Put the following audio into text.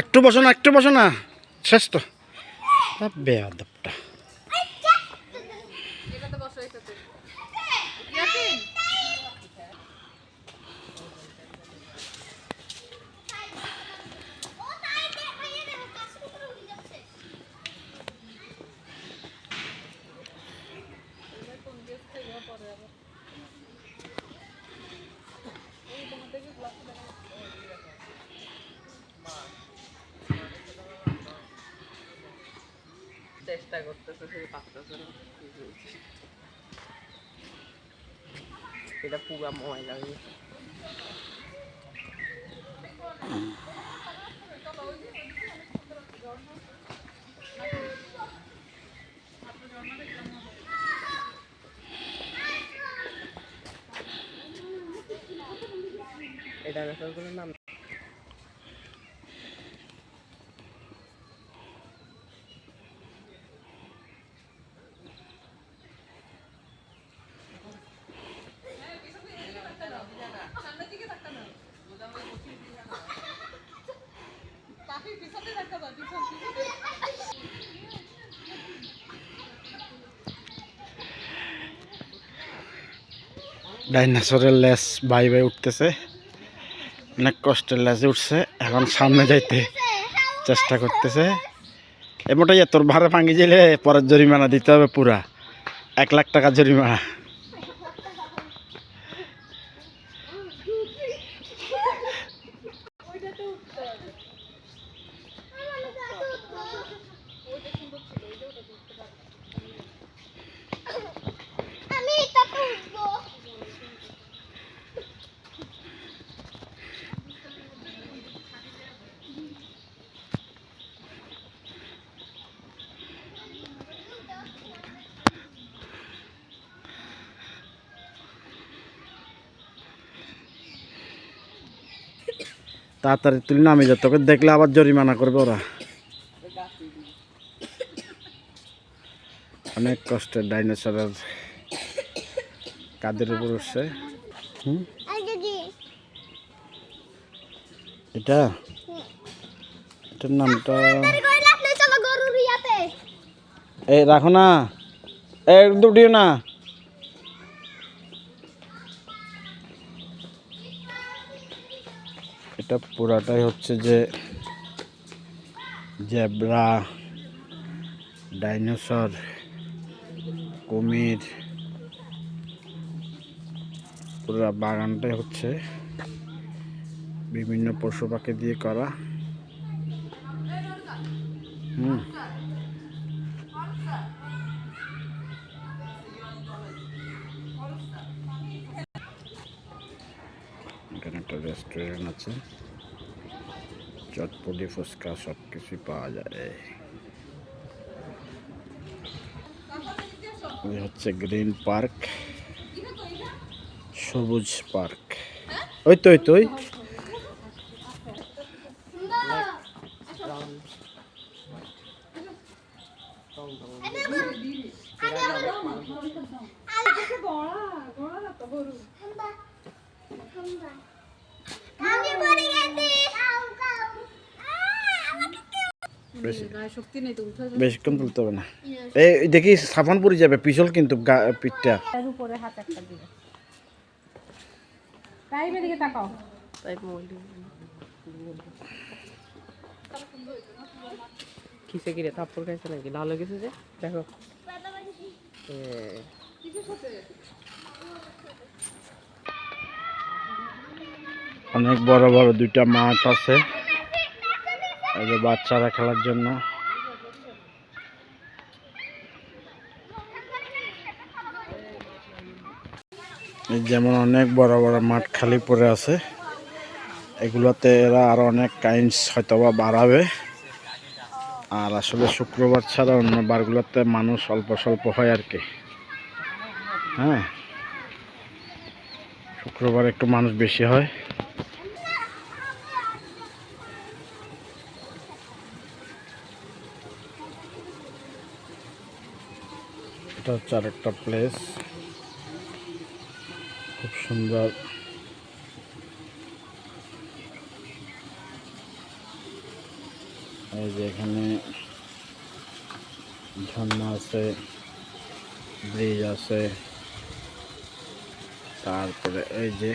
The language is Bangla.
একটু বসো না শেষ তো বেয়াদবটা। চেষ্টা করতেছে শুধু পারতেছে না। এটা পুরা ময়লা হয়ে গেছে। এই ডাইনোসরগুলোর নাম ডাইনোসরের লেজ বাই বাই উঠতেছে, অনেক কষ্টের লেজে উঠছে, এখন সামনে যাইতে চেষ্টা করতেছে। এমনটাই তোর ভাড়া ভাঙি গেলে পরের জরিমানা দিতে হবে, পুরা 1 লাখ টাকা জরিমানা। তাড়াতাড়ি তুলি নামে যা, তোকে দেখলে আবার জরিমানা করবে ওরা। অনেক কষ্টের ডাইনোসরের কাদের উপর উঠছে। এটার নামটা এই রাখো না, দুটিও না। এটা পুরাটাই হচ্ছে যে জেব্রা, ডাইনোসর, কুমির, পুরা বাগানটাই হচ্ছে বিভিন্ন পশু পাখি দিয়ে করা। এখানে একটা রেস্টুরেন্ট আছে, চটপটি ফুচকা সব কিছুই পাওয়া যায়। এই হচ্ছে গ্রিন পার্ক, সবুজ পার্ক। ওই তো বেশিক্ষণ তুলতে হবে না। এই দেখি সাবান পরে যাবে, পিছল কিন্তু পিঠটা। কিসে কিরে থাপ্পড় খাইছে নাকি? লাল হয়ে গেছে যে, দেখো। অনেক বড় বড় 2টা মাঠ আছে, এই যে বাচ্চারা খেলার জন্য। যেমন অনেক বড় বড় মাঠ খালি পড়ে আছে, এগুলোতে এরা আরো অনেক কাইন্স হয়তোবা বাড়াবে। আর আসলে শুক্রবার ছাড়া অন্য বারগুলোতে মানুষ অল্প স্বল্প হয় আর কি। হ্যাঁ, শুক্রবার একটু মানুষ বেশি হয়। এটা হচ্ছে আরেকটা প্লেস, খুব সুন্দর। এই যে এখানে ঝর্ণা আছে, ব্রিজ আছে, তারপরে এই যে